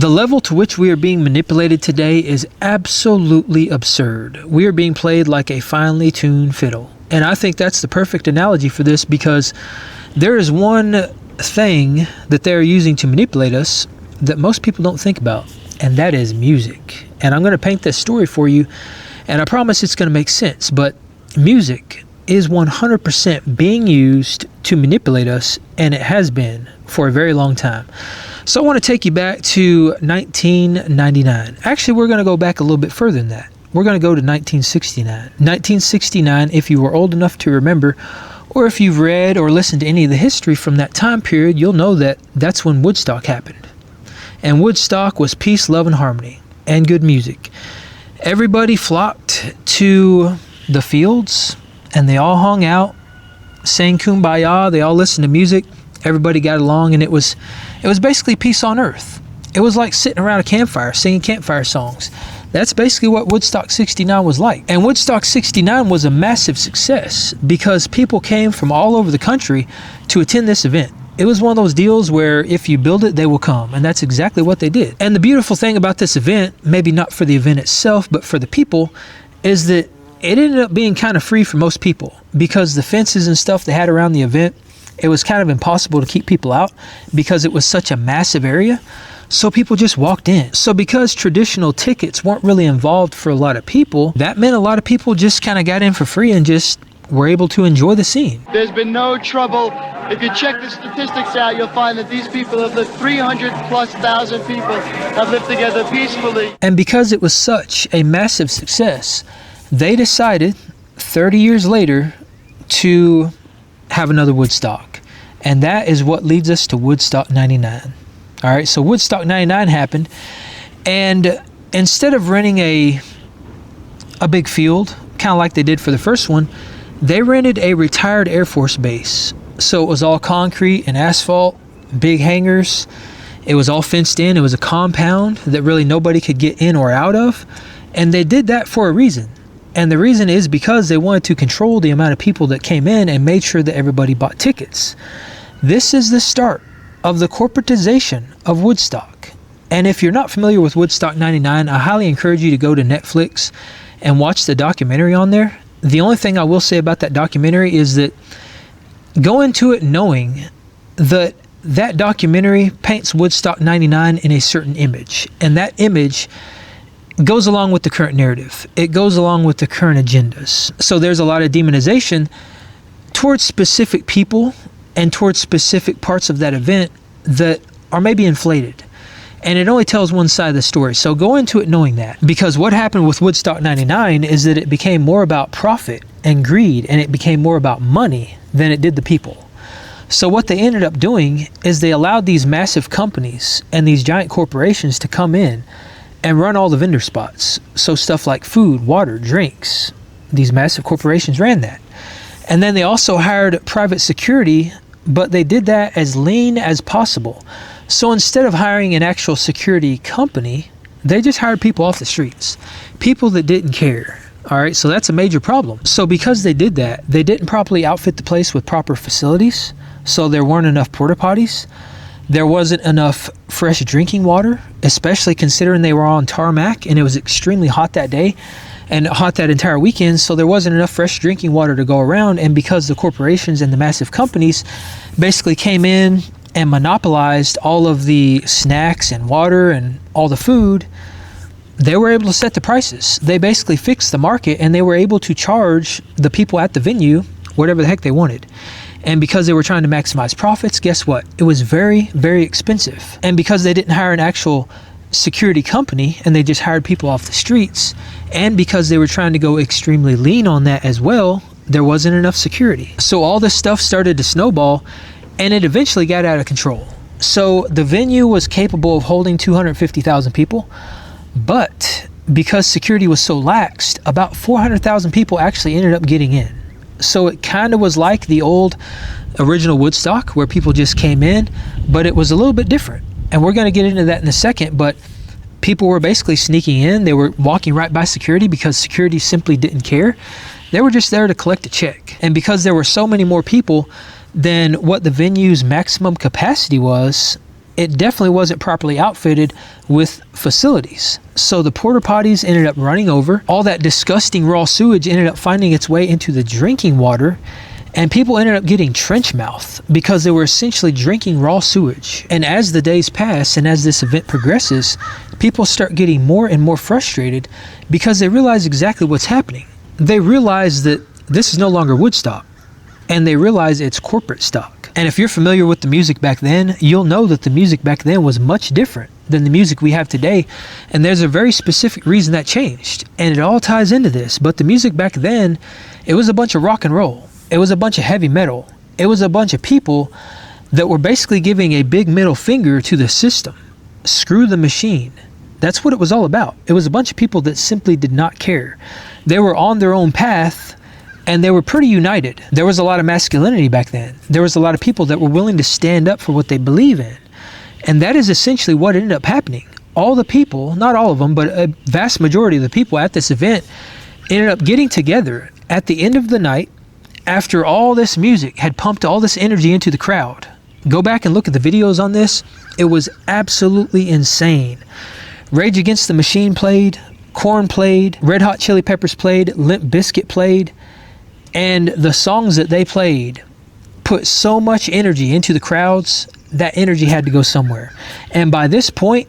The level to which we are being manipulated today is absolutely absurd. We are being played like a finely tuned fiddle. And I think that's the perfect analogy for this, because there is one thing that they're using to manipulate us that most people don't think about, and that is music. And I'm going to paint this story for you, and I promise it's going to make sense, but music is 100% being used to manipulate us, and it has been for a very long time. So I want to take you back to 1999. Actually, we're going to go back a little bit further than that. We're going to go to 1969. 1969, if you were old enough to remember, or if you've read or listened to any of the history from that time period, you'll know that that's when Woodstock happened. And Woodstock was peace, love, and harmony, and good music. Everybody flocked to the fields, and they all hung out, sang Kumbaya, they all listened to music, everybody got along, and it was basically peace on earth. It was like sitting around a campfire, singing campfire songs. That's basically what Woodstock 69 was like. And Woodstock 69 was a massive success because people came from all over the country to attend this event. It was one of those deals where if you build it, they will come. And that's exactly what they did. And the beautiful thing about this event, maybe not for the event itself, but for the people, is that it ended up being kind of free for most people, because the fences and stuff they had around the event, it was kind of impossible to keep people out because it was such a massive area. So people just walked in. So because traditional tickets weren't really involved for a lot of people, that meant a lot of people just kind of got in for free and just were able to enjoy the scene. There's been no trouble. If you check the statistics out, you'll find that these people have lived 300,000+ people have lived together peacefully. And because it was such a massive success, they decided 30 years later to have another Woodstock. And that is what leads us to Woodstock 99. All right, so Woodstock 99 happened, and instead of renting a big field, kind of like they did for the first one, they rented a retired Air Force base. So it was all concrete and asphalt, big hangars. It was all fenced in. It was a compound that really nobody could get in or out of. And they did that for a reason. And the reason is because they wanted to control the amount of people that came in and made sure that everybody bought tickets. This is the start of the corporatization of Woodstock. And if you're not familiar with Woodstock 99, I highly encourage you to go to Netflix and watch the documentary on there. The only thing I will say about that documentary is that go into it knowing that that documentary paints Woodstock 99 in a certain image. And that image goes along with the current narrative. It goes along with the current agendas. So there's a lot of demonization towards specific people and towards specific parts of that event that are maybe inflated. And it only tells one side of the story. So go into it knowing that. Because what happened with Woodstock 99 is that it became more about profit and greed, and it became more about money than it did the people. So what they ended up doing is they allowed these massive companies and these giant corporations to come in and run all the vendor spots. So stuff like food, water, drinks, these massive corporations ran that. And then they also hired private security, but they did that as lean as possible. So instead of hiring an actual security company, they just hired people off the streets, people that didn't care. All right, so that's a major problem. So because they did that, they didn't properly outfit the place with proper facilities. So there weren't enough porta potties. There wasn't enough fresh drinking water, especially considering they were on tarmac and it was extremely hot that day and hot that entire weekend. So there wasn't enough fresh drinking water to go around. And because the corporations and the massive companies basically came in and monopolized all of the snacks and water and all the food, they were able to set the prices. They basically fixed the market, and they were able to charge the people at the venue whatever the heck they wanted. And because they were trying to maximize profits, guess what? It was very, very expensive. And because they didn't hire an actual security company and they just hired people off the streets, and because they were trying to go extremely lean on that as well, there wasn't enough security. So all this stuff started to snowball, and it eventually got out of control. So the venue was capable of holding 250,000 people, but because security was so laxed, about 400,000 people actually ended up getting in. So it kind of was like the old original Woodstock where people just came in, but it was a little bit different. And we're going to get into that in a second, but people were basically sneaking in. They were walking right by security because security simply didn't care. They were just there to collect a check. And because there were so many more people than what the venue's maximum capacity was, it definitely wasn't properly outfitted with facilities. So the porta potties ended up running over. All that disgusting raw sewage ended up finding its way into the drinking water, and people ended up getting trench mouth because they were essentially drinking raw sewage. And as the days pass and as this event progresses, people start getting more and more frustrated because they realize exactly what's happening. They realize that this is no longer Woodstock, and they realize it's corporate stock. And if you're familiar with the music back then, you'll know that the music back then was much different than the music we have today. And there's a very specific reason that changed. And it all ties into this. But the music back then, it was a bunch of rock and roll. It was a bunch of heavy metal. It was a bunch of people that were basically giving a big middle finger to the system. Screw the machine. That's what it was all about. It was a bunch of people that simply did not care. They were on their own path, and they were pretty united. There was a lot of masculinity back then. There was a lot of people that were willing to stand up for what they believe in. And that is essentially what ended up happening. All the people, not all of them, but a vast majority of the people at this event ended up getting together at the end of the night after all this music had pumped all this energy into the crowd. Go back and look at the videos on this. It was absolutely insane. Rage Against the Machine played, Korn played, Red Hot Chili Peppers played, Limp Bizkit played. And the songs that they played put so much energy into the crowds, that energy had to go somewhere. And by this point,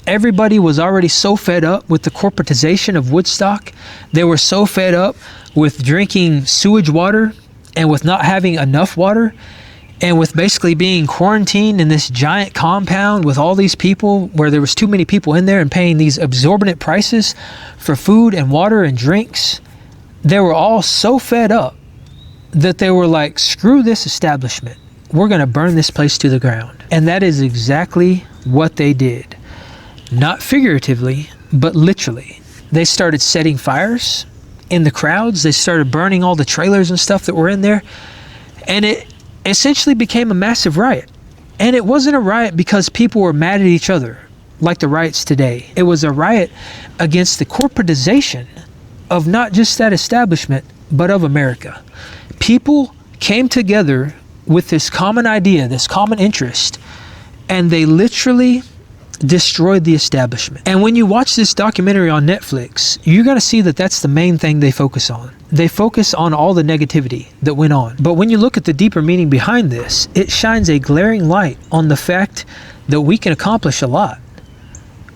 everybody was already so fed up with the corporatization of Woodstock. They were so fed up with drinking sewage water and with not having enough water and with basically being quarantined in this giant compound with all these people where there was too many people in there and paying these exorbitant prices for food and water and drinks. They were all so fed up that they were like, screw this establishment. We're going to burn this place to the ground. And that is exactly what they did. Not figuratively, but literally. They started setting fires in the crowds. They started burning all the trailers and stuff that were in there. And it essentially became a massive riot. And it wasn't a riot because people were mad at each other like the riots today. It was a riot against the corporatization of not just that establishment, but of America. People came together with this common idea, this common interest, and they literally destroyed the establishment. And when you watch this documentary on Netflix, you're going to see that that's the main thing they focus on. They focus on all the negativity that went on. But when you look at the deeper meaning behind this, it shines a glaring light on the fact that we can accomplish a lot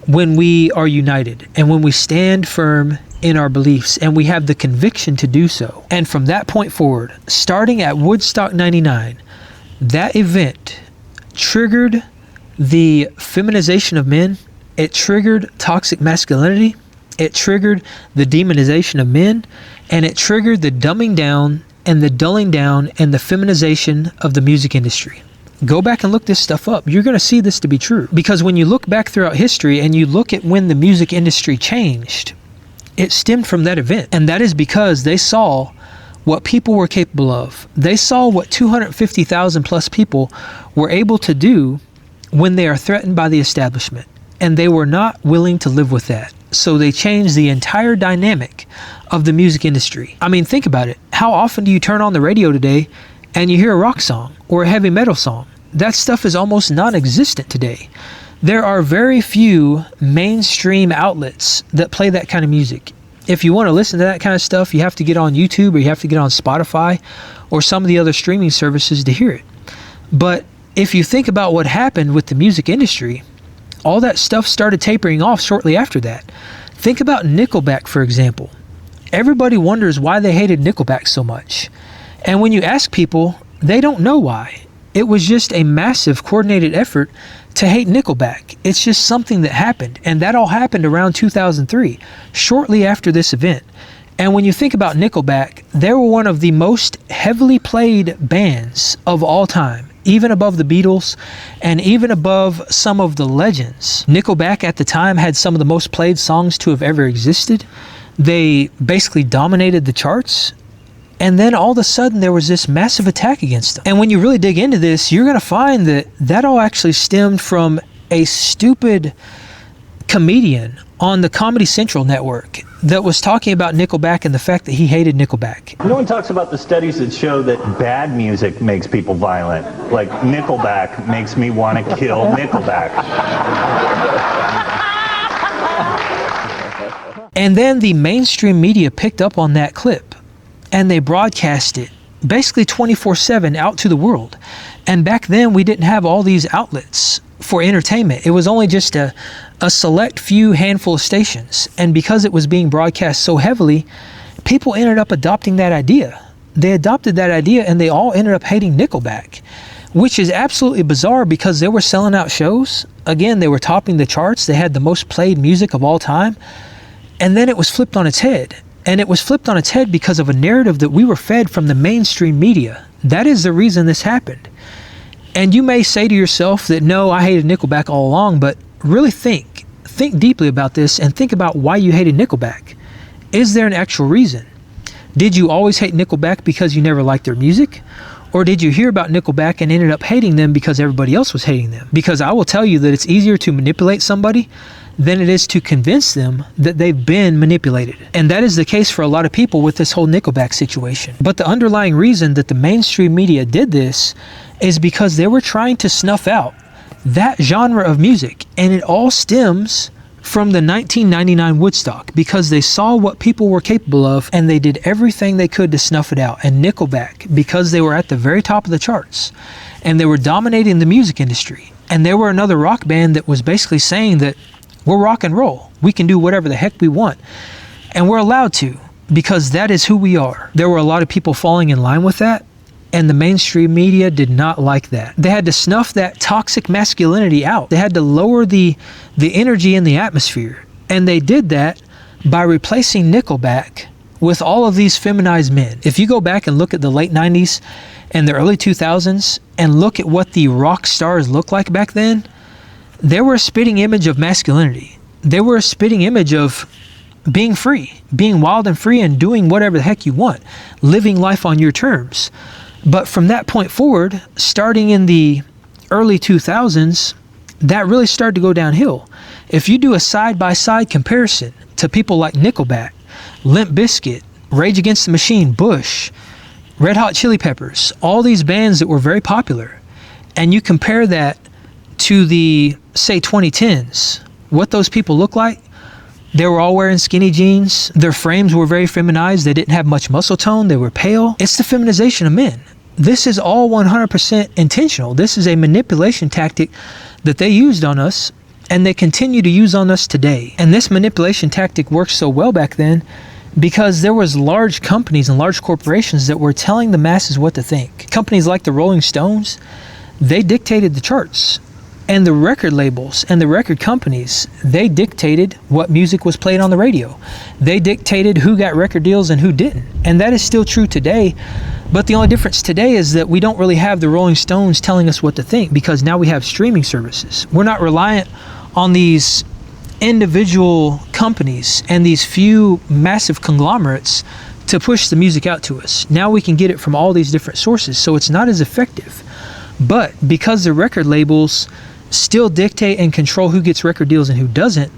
when we are united and when we stand firm in our beliefs and we have the conviction to do so. And from that point forward, starting at Woodstock 99, that event triggered the feminization of men. It triggered toxic masculinity. It triggered the demonization of men, and it triggered the dumbing down and the dulling down and the feminization of the music industry. Go back and look this stuff up. You're going to see this to be true. Because when you look back throughout history and you look at when the music industry changed, it stemmed from that event. And that is because they saw what people were capable of. They saw what 250,000 plus people were able to do when they are threatened by the establishment. And they were not willing to live with that. So they changed the entire dynamic of the music industry. I mean, think about it. How often do you turn on the radio today and you hear a rock song or a heavy metal song? That stuff is almost non-existent today. There are very few mainstream outlets that play that kind of music. If you want to listen to that kind of stuff, you have to get on YouTube or you have to get on Spotify or some of the other streaming services to hear it. But if you think about what happened with the music industry, all that stuff started tapering off shortly after that. Think about Nickelback, for example. Everybody wonders why they hated Nickelback so much. And when you ask people, they don't know why. It was just a massive coordinated effort to hate Nickelback. It's just something that happened. And that all happened around 2003, shortly after this event. And when you think about Nickelback, they were one of the most heavily played bands of all time, even above the Beatles and even above some of the legends. Nickelback at the time had some of the most played songs to have ever existed. They basically dominated the charts. And then all of a sudden there was this massive attack against them. And when you really dig into this, you're going to find that that all actually stemmed from a stupid comedian on the Comedy Central network that was talking about Nickelback and the fact that he hated Nickelback. No one talks about the studies that show that bad music makes people violent. Like Nickelback makes me want to kill Nickelback. And then the mainstream media picked up on that clip and they broadcast it basically 24/7 out to the world. And back then we didn't have all these outlets for entertainment. It was only just a select few handful of stations. And because it was being broadcast so heavily, people ended up adopting that idea. They adopted that idea and they all ended up hating Nickelback, which is absolutely bizarre because they were selling out shows. Again, they were topping the charts. They had the most played music of all time. And then it was flipped on its head. And it was flipped on its head because of a narrative that we were fed from the mainstream media. That is the reason this happened. And you may say to yourself that, no, I hated Nickelback all along, but really think deeply about this and think about why you hated Nickelback. Is there an actual reason? Did you always hate Nickelback because you never liked their music? Or did you hear about Nickelback and ended up hating them because everybody else was hating them? Because I will tell you that it's easier to manipulate somebody than it is to convince them that they've been manipulated. And that is the case for a lot of people with this whole Nickelback situation. But the underlying reason that the mainstream media did this is because they were trying to snuff out that genre of music. And it all stems from the 1999 Woodstock, because they saw what people were capable of and they did everything they could to snuff it out. And Nickelback, because they were at the very top of the charts and they were dominating the music industry, and they were another rock band that was basically saying that we're rock and roll, we can do whatever the heck we want, and we're allowed to, because that is who we are. There were a lot of people falling in line with that, and the mainstream media did not like that. They had to snuff that toxic masculinity out. They had to lower the energy in the atmosphere. And they did that by replacing Nickelback with all of these feminized men. If you go back and look at the late 90s and the early 2000s and look at what the rock stars looked like back then, they were a spitting image of masculinity. They were a spitting image of being free, being wild and free and doing whatever the heck you want, living life on your terms. But from that point forward, starting in the early 2000s, that really started to go downhill. If you do a side-by-side comparison to people like Nickelback, Limp Bizkit, Rage Against the Machine, Bush, Red Hot Chili Peppers, all these bands that were very popular, and you compare that to the, say, 2010s, what those people look like, they were all wearing skinny jeans. Their frames were very feminized. They didn't have much muscle tone. They were pale. It's the feminization of men. This is all 100% intentional. This is a manipulation tactic that they used on us and they continue to use on us today. And this manipulation tactic worked so well back then because there was large companies and large corporations that were telling the masses what to think. Companies like the Rolling Stones, they dictated the charts. And the record labels and the record companies, they dictated what music was played on the radio. They dictated who got record deals and who didn't. And that is still true today. But the only difference today is that we don't really have the Rolling Stones telling us what to think, because now we have streaming services. We're not reliant on these individual companies and these few massive conglomerates to push the music out to us. Now we can get it from all these different sources, so it's not as effective. But because the record labels still dictate and control who gets record deals and who doesn't,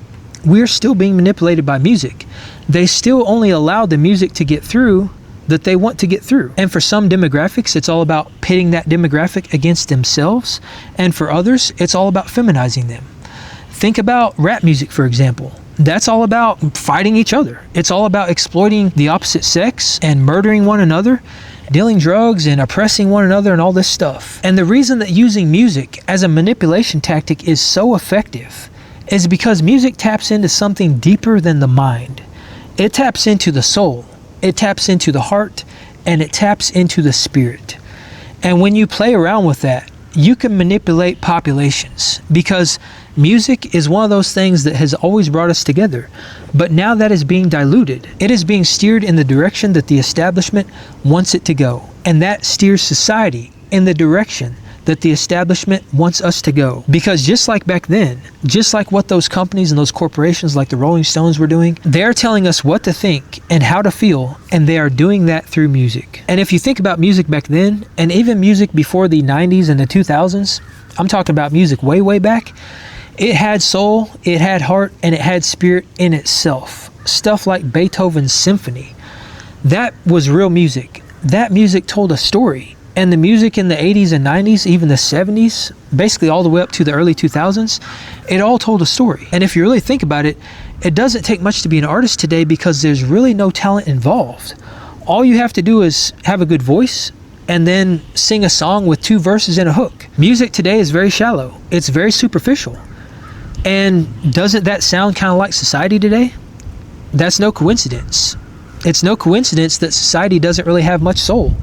we're still being manipulated by music. They still only allow the music to get through that they want to get through. And for some demographics, it's all about pitting that demographic against themselves. And for others, it's all about feminizing them. Think about rap music, for example. That's all about fighting each other. It's all about exploiting the opposite sex and murdering one another, dealing drugs and oppressing one another and all this stuff. And the reason that using music as a manipulation tactic is so effective is because music taps into something deeper than the mind. It taps into the soul, it taps into the heart, and it taps into the spirit. And when you play around with that, you can manipulate populations, because music is one of those things that has always brought us together. But now that is being diluted. It is being steered in the direction that the establishment wants it to go. And that steers society in the direction that the establishment wants us to go. Because just like back then, just like what those companies and those corporations like the Rolling Stones were doing, they're telling us what to think and how to feel, and they are doing that through music. And if you think about music back then, and even music before the 90s and the 2000s, I'm talking about music way, way back, It had soul, it had heart, and it had spirit in itself. Stuff like Beethoven's symphony. That was real music. That music told a story. And the music in the 80s and 90s, even the 70s, basically all the way up to the early 2000s, it all told a story. And if you really think about it, it doesn't take much to be an artist today because there's really no talent involved. All you have to do is have a good voice and then sing a song with 2 verses and a hook. Music today is very shallow. It's very superficial. And doesn't that sound kind of like society today? That's no coincidence. It's no coincidence that society doesn't really have much soul.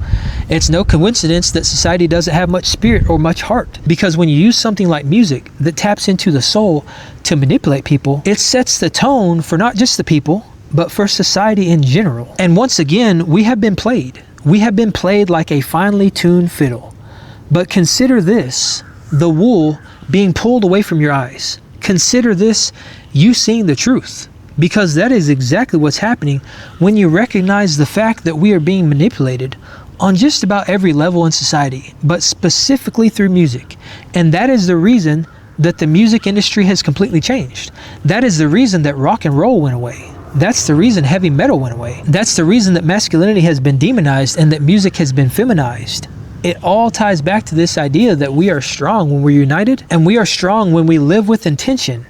It's no coincidence that society doesn't have much spirit or much heart. Because when you use something like music that taps into the soul to manipulate people, it sets the tone for not just the people, but for society in general. And once again, we have been played. We have been played like a finely tuned fiddle. But consider this, the wool being pulled away from your eyes. Consider this, you seeing the truth. Because that is exactly what's happening when you recognize the fact that we are being manipulated on just about every level in society, but specifically through music. And that is the reason that the music industry has completely changed. That is the reason that rock and roll went away. That's the reason heavy metal went away. That's the reason that masculinity has been demonized and that music has been feminized. It all ties back to this idea that we are strong when we're united, and we are strong when we live with intention.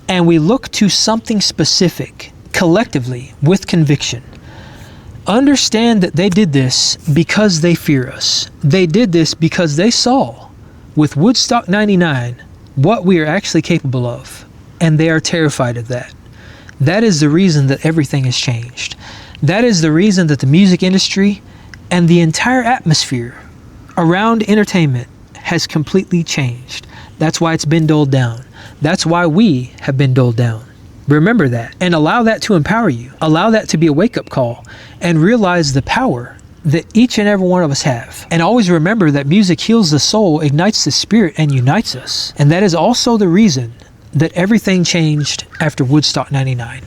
And we look to something specific, collectively, with conviction. Understand that they did this because they fear us. They did this because they saw, with Woodstock 99, what we are actually capable of. And they are terrified of that. That is the reason that everything has changed. That is the reason that the music industry and the entire atmosphere around entertainment has completely changed. That's why it's been dulled down. That's why we have been dulled down. Remember that and allow that to empower you. Allow that to be a wake-up call and realize the power that each and every one of us have. And always remember that music heals the soul, ignites the spirit, and unites us. And that is also the reason that everything changed after Woodstock 99.